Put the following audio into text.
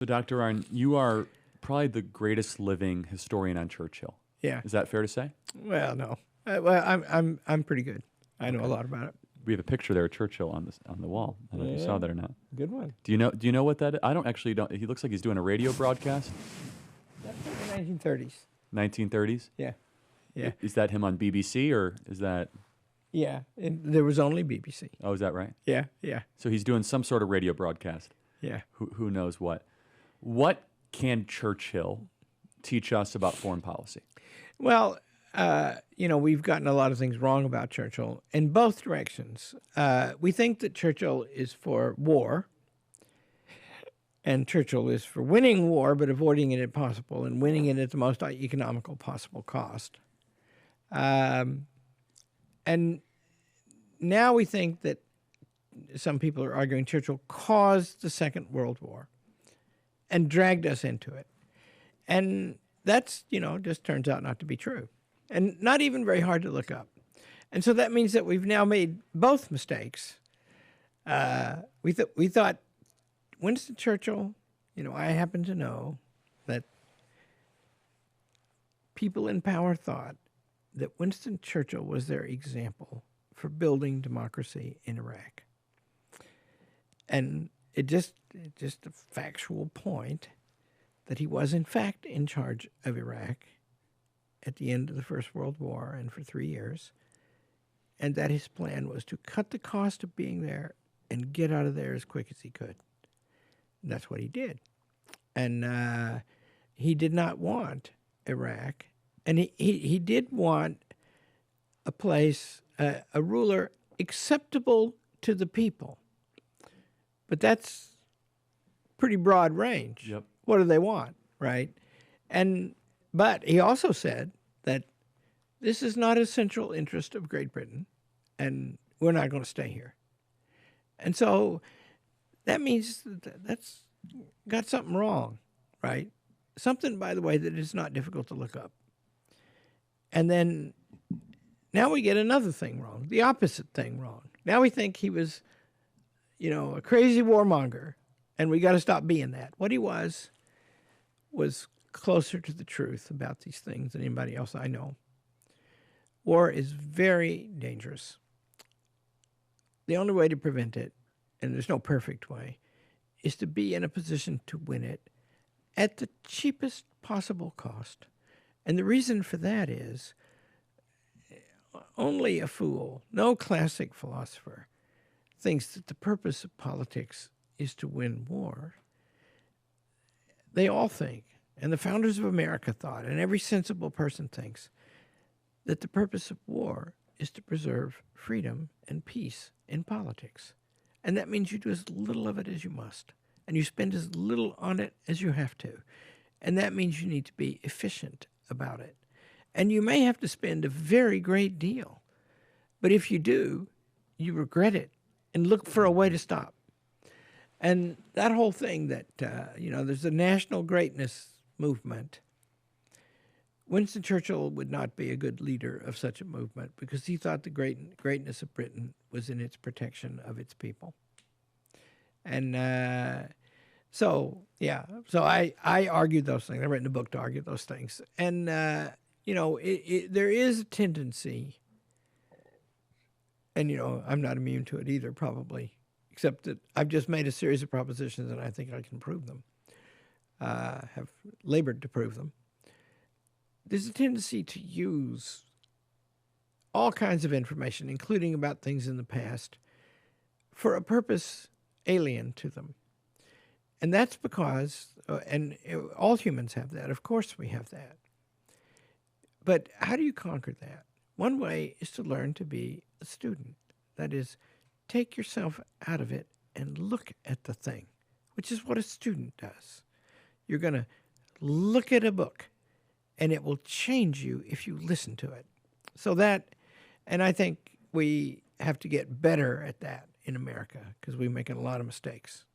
So, Dr. Arn, you are probably the greatest living historian on Churchill. Yeah. Is that fair to say? Well, no. I'm pretty good. I know a Okay. lot about it. We have a picture there of Churchill on the wall. I don't know if you saw that or not. Good one. Do you know what that is? I don't actually don't. He looks like he's doing a radio broadcast. That's from the 1930s. 1930s. Yeah. Yeah. Is that him on BBC or is that? Yeah. And there was only BBC. Oh, is that right? Yeah. Yeah. So he's doing some sort of radio broadcast. Yeah. Who knows what? What can Churchill teach us about foreign policy? Well, we've gotten a lot of things wrong about Churchill in both directions. We think that Churchill is for war, and Churchill is for winning war, but avoiding it if possible, and winning it at the most economical possible cost. And now we think that some people are arguing Churchill caused the Second World War and dragged us into it. And that's, just turns out not to be true. And not even very hard to look up. And so that means that we've now made both mistakes. We thought Winston Churchill, I happen to know that people in power thought that Winston Churchill was their example for building democracy in Iraq. And it's just a factual point that he was, in fact, in charge of Iraq at the end of the First World War and for 3 years, and that his plan was to cut the cost of being there and get out of there as quick as he could. And that's what he did. And he did not want Iraq, and he did want a place, a ruler acceptable to the people. But that's pretty broad range. Yep. What do they want, right? But he also said that this is not a central interest of Great Britain, and we're not going to stay here. And so that means that's got something wrong, right? Something, by the way, that is not difficult to look up. And then now we get another thing wrong, the opposite thing wrong. Now we think he was, a crazy warmonger, and we got to stop being that. What he was closer to the truth about these things than anybody else I know. War is very dangerous. The only way to prevent it, and there's no perfect way, is to be in a position to win it at the cheapest possible cost. And the reason for that is only a fool, no classic philosopher, thinks that the purpose of politics is to win war. They all think, and the founders of America thought, and every sensible person thinks, that the purpose of war is to preserve freedom and peace in politics. And that means you do as little of it as you must, and you spend as little on it as you have to. And that means you need to be efficient about it. And you may have to spend a very great deal. But if you do, you regret it and look for a way to stop. And that whole thing that, there's a national greatness movement. Winston Churchill would not be a good leader of such a movement because he thought the greatness of Britain was in its protection of its people. And so I argued those things. I've written a book to argue those things. And, there is a tendency, and, I'm not immune to it either, probably, except that I've just made a series of propositions and I think I can prove them, have labored to prove them. There's a tendency to use all kinds of information, including about things in the past, for a purpose alien to them. And that's because, all humans have that. Of course we have that. But how do you conquer that? One way is to learn to be a student. That is, take yourself out of it and look at the thing, which is what a student does. You're going to look at a book, and it will change you if you listen to it. And I think we have to get better at that in America because we're making a lot of mistakes.